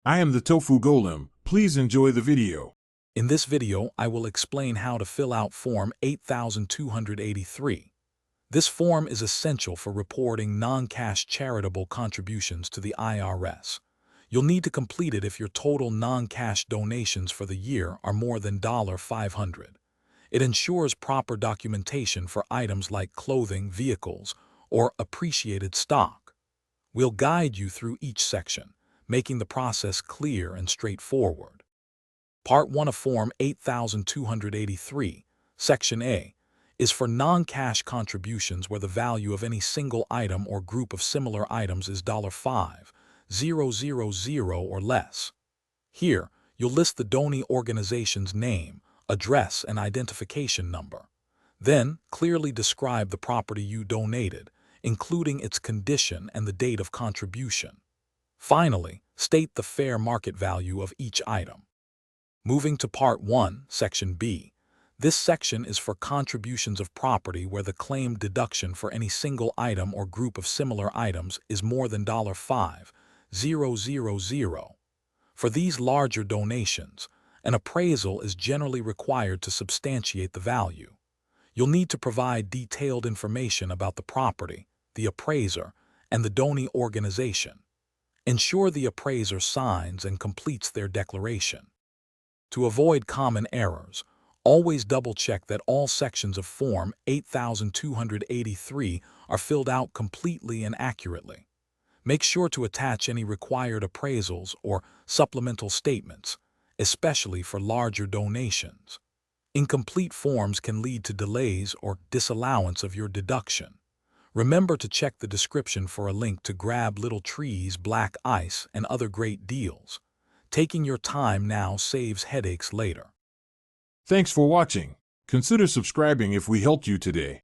I am the Tofu Golem. Please enjoy the video. In this video, I will explain how to fill out Form 8283. This form is essential for reporting non-cash charitable contributions to the IRS. You'll need to complete it if your total non-cash donations for the year are more than $500. It ensures proper documentation for items like clothing, vehicles, or appreciated stock. We'll guide you through each section, making the process clear and straightforward. Part 1 of Form 8283, Section A, is for non-cash contributions where the value of any single item or group of similar items is $5,000 or less. Here, you'll list the donee organization's name, address, and identification number. Then, clearly describe the property you donated, including its condition and the date of contribution. Finally, state the fair market value of each item. Moving to Part 1, Section B. This section is for contributions of property where the claimed deduction for any single item or group of similar items is more than $5,000. For these larger donations, an appraisal is generally required to substantiate the value. You'll need to provide detailed information about the property, the appraiser, and the donee organization. Ensure the appraiser signs and completes their declaration. To avoid common errors, always double-check that all sections of Form 8283 are filled out completely and accurately. Make sure to attach any required appraisals or supplemental statements, especially for larger donations. Incomplete forms can lead to delays or disallowance of your deduction. Remember to check the description for a link to grab Little Trees, Black Ice, and other great deals. Taking your time now saves headaches later. Thanks for watching. Consider subscribing if we helped you today.